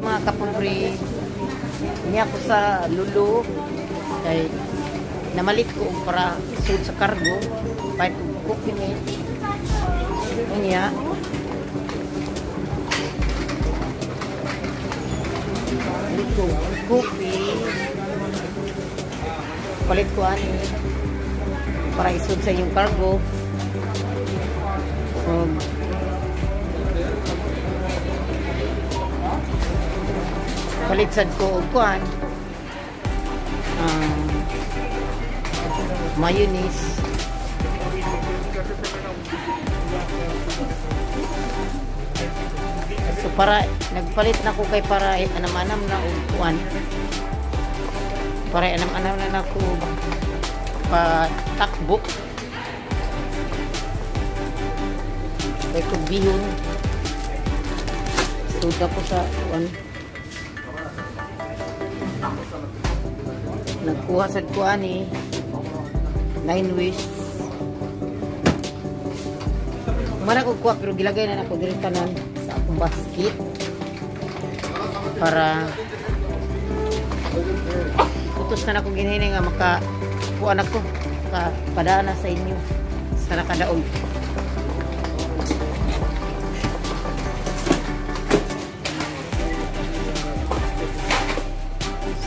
Mga kapobre, niya ako sa Lulu kay namalit ko para suit sa cargo para cooking it niya palit ko cookie palit ko ani para isud sa inyong cargo palitsad ko og kuan mayonnaise so para nagpalit na ko kay para anam-anam na og kuan para anam-anam na ako pa takbo kay kung bihon suda ko sa kuan nagkuha sa kuha ni 9 wish mana ko kuha pero gilagay na ako diri tanan sa akong basket para putos na ako ginhini nga makakuha na ko padana sa inyo sa nakadaog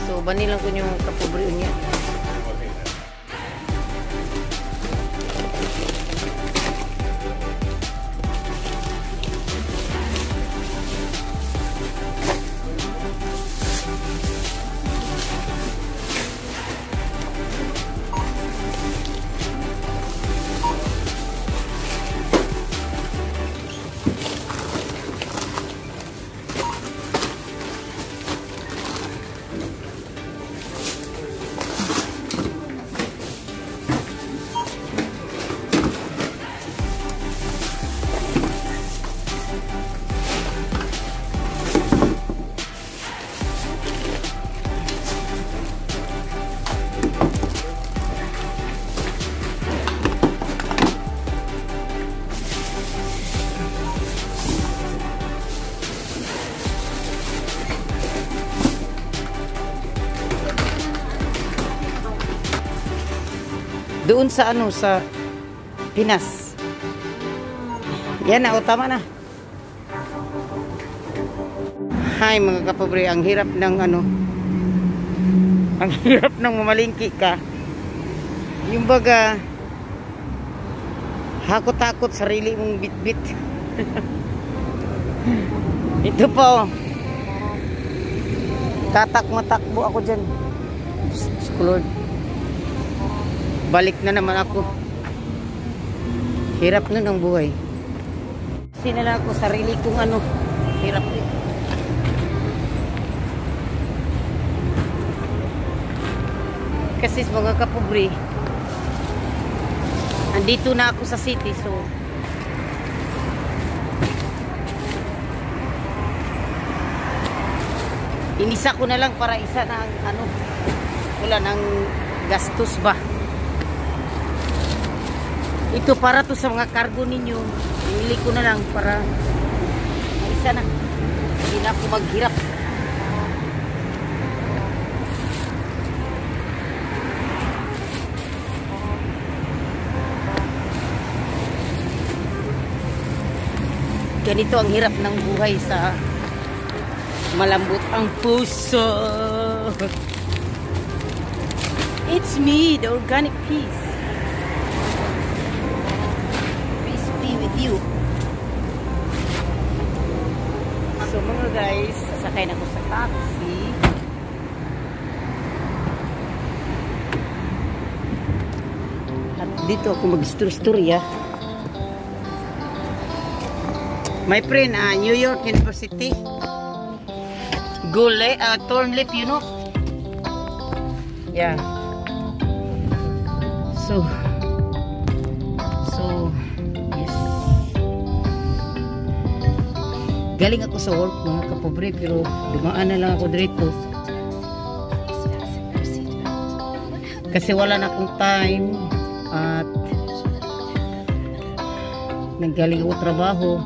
so bani lang ko yung kapobre niya. Doon sa ano sa Pinas. Yan na, o tama na. Hi mga kapobre, ang hirap ng ano. Ang hirap ng mamalingki ka. Yung baga hakot-hakot sarili mong bit-bit. Ito pa oh. Tatak-matakbo ako dyan. Lord. Balik na naman ako. Hirap nun ang buhay. Sinala ako sarili kong ano. Hirap din. Kasi mga kapobre, andito na ako sa city, so inisa ko na lang para isa na ang ano, wala nang gastos ba. Ito para to sa mga cargo ninyo. Pinili ko na lang para isa na. Hindi na ako maghirap. Ganito ang hirap ng buhay sa malambot ang puso. It's me, the organic peace. Peace be with you. So mga guys, sasakay na ako sa taxi. At dito ako mag-story-story. My friend, New York University. Gule, Thornlip, you know? Yeah. So, yes. Galing ako sa work, mga kapobre, pero dumaan na lang ako dito. Kasi wala na akong time at naggaling ako trabaho.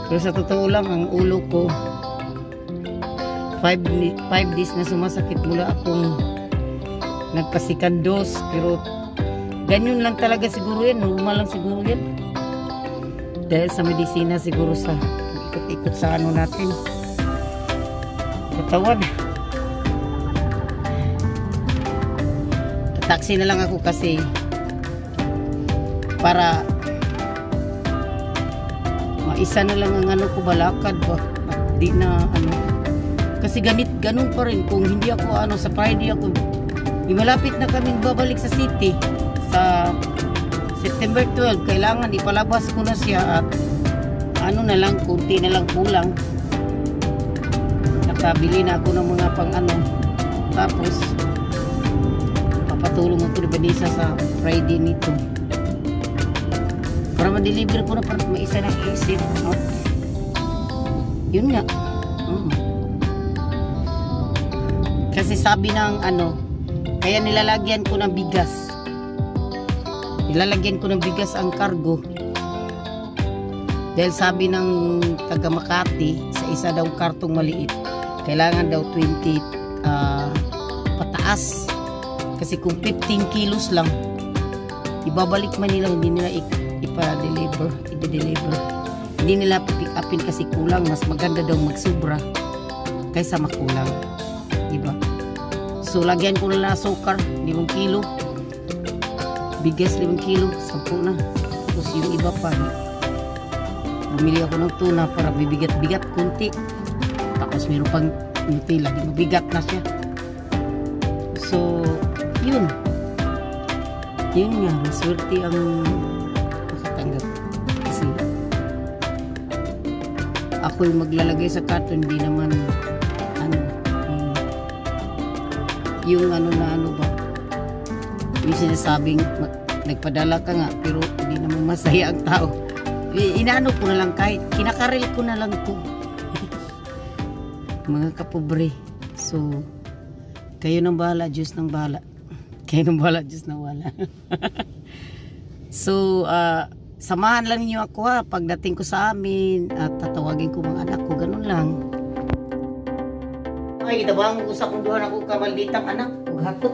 Pero sa totoo lang, ang ulo ko 5 days na sumasakit mula akong nagpa-second dose. Pero ganyan lang talaga siguro yan. Normal lang siguro yan. Dahil sa medisina siguro sa ikot-ikot sa ano natin. Katawan. Taxi na lang ako kasi para maisa na lang ang ano ko balakad ba. At di na ano. Kasi ganun pa rin kung hindi ako ano sa Friday ako. Malapit na kaming babalik sa city sa September 12. Kailangan ipalabas ko na siya at ano na lang, kunti na lang kulang. Nakabili na ako ng mga pang ano. Tapos papatulong ako ni Vanessa sa Friday nito. Para ma-deliver ko na para maisa ng isip. No? Yun nga. Kasi sabi ng ano, kaya nilalagyan ko ng bigas. Nilalagyan ko ng bigas ang kargo. Dahil sabi ng taga Makati, sa isa daw kartong maliit, kailangan daw 20 pataas. Kasi kung 15 kilos lang, ibabalik man nila, hindi nila i-deliver. Hindi nila pick upin kasi kulang. Mas maganda daw magsubra kaysa makulang. Diba? So, lagyan ko na sukar, 5 kilo. Bigas, 5 kilo, 10 na. Tapos yung iba pa, bumili ako ng tuna para bibigat-bigat kunti. Tapos meron pang Nutella, di mabigat na siya. So, yun. Yun nga, maswerte ang makatanggap. Kasi, ako yung maglalagay sa karton, hindi naman yung ano na ano ba yung sinasabing nagpadala ka nga pero hindi naman masaya ang tao. Inaano ko na lang kahit kinakarel ko na lang to mga kapobre. So kayo nang bahala, Diyos nang bahala. Kayo nang bahala, Diyos nang bahala. So samahan lang niyo ako ha pagdating ko sa amin at tatawagin ko mga anak ko, ganun lang. Ay, itabang ko sa kunduhan ako kamalditang anak. Maghatot.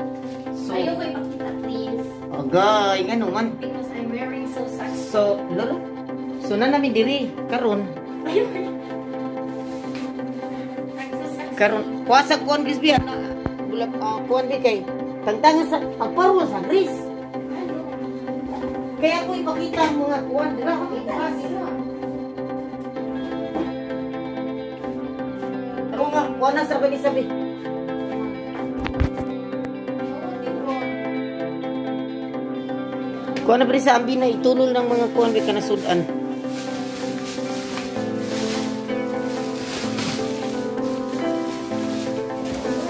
So, ayaw ko ipakita, please. Agay, nga naman. Because I'm wearing so sexy. So, lolo. So, na namin diri. Karon. Ayaw ko. I'm so sexy. Karon. Kuwasa kuwan, Grisby. Kuwan di kay. Tagtangan sa, pagparuan sa Gris. Kaya ko ipakita ang mga kuwan. Dira, makita. Kuha na sa sabi. Kuha na beri sa ambi na itulol ng mga kuhan ka na sudan.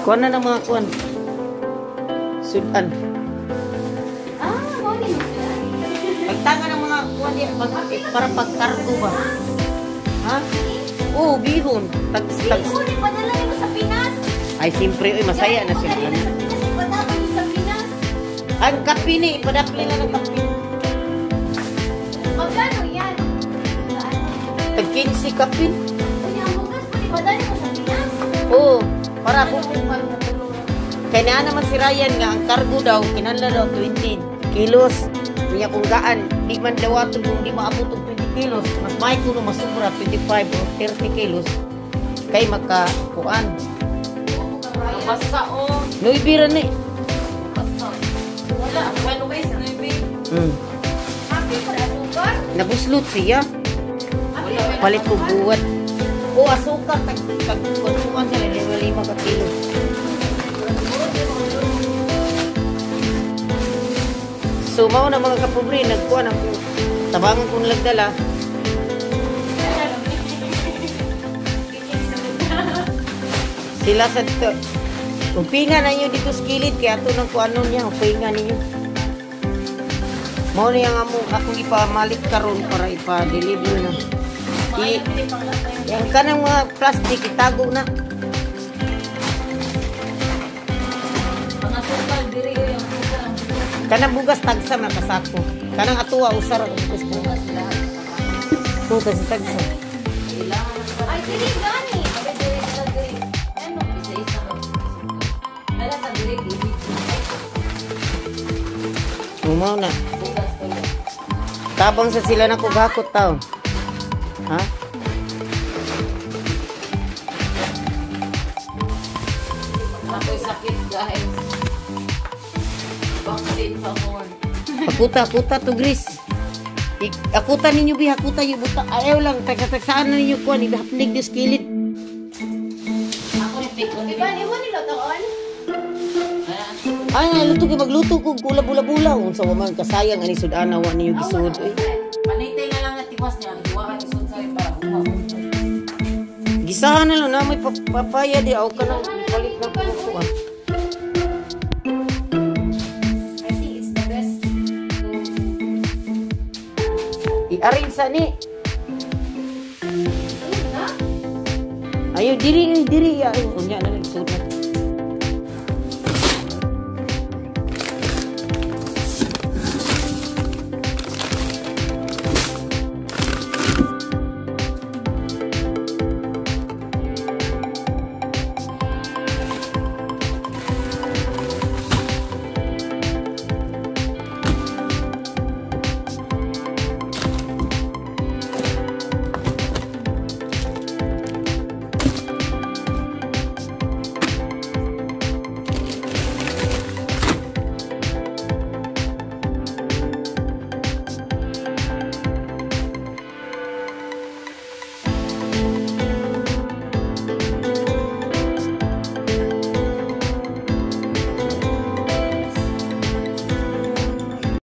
Kuha na ng mga kuhan. Sudan. Morning. Pagtanga ng mga kuhan para pagkargo ba? Ha? Oo, bihon. Bihon, ipadala niyo sa Pinas. Ay, siyempre, masaya na sila. Ipadala niyo sa Pinas. Ang kape ni, ipadapli na ng kape. Magkano yan? Tag-15 kape. Kunya, bukas po, ipadala niyo sa Pinas. Oo, para po. Kaya na naman si Ryan nga, ang cargo daw, kinala daw 20 kilos. Kaya kung gaan, di man daw ato kung di maabot 20 kilos. Mas may kuno masubra 25 o 30 kilos. Kay makakuan. Basta o. Nuibira na eh. Basta. Wala. Bueno, guys, nuibi. Happy for asukar? Nabuslot siya. Palit ko buwat. O asukar, tag-konsuman siya, 5 ka kilos. So, mao na mga kapobre, nagkuhan ako. Tabangan kong lagdala. Sila sa dito. Upinga na nyo dito sa kilid, kaya ito nang kuanon niya, upinga ninyo. Mao na yung akong ipamalit karon para ipa-deliver na. Yung kanang mga plastic, itago na. Mga sukal, diri ko yung sukal. Kanang bugas tagsa na kasako. Kanang atuwa usar ang bugas bugas lahat. Tutas tagsa. Ay, diri gani. Ay, diri sa diri. Ano? mo na. Bukas ko yun. Tabang sa sila na ko gakot taon. Ha? Ako'y sakit, guys. Vaccine pa more. Akuta to Gris. Akuta ninyo bi, akuta yung buta. Ayaw lang, tagsaan na ninyo kuhan, ibahapnig yung skilid. Ako rin pick on Iba, ni mo nila taon? Ay nga, luto kayo magluto ko, gula bula-bula. Sa waman, kasayang, ani sudana, wa ninyo gisud. Panitay na lang na tiwas niya. Iwaan isod sa rin para buka. Gisahan na lang na, may papaya di, ako ka nang palit na po ko. I think it's the best. I-arrange sa ni. Ano na? Ayaw, diri, ayaw. Unya na, nagsuot na.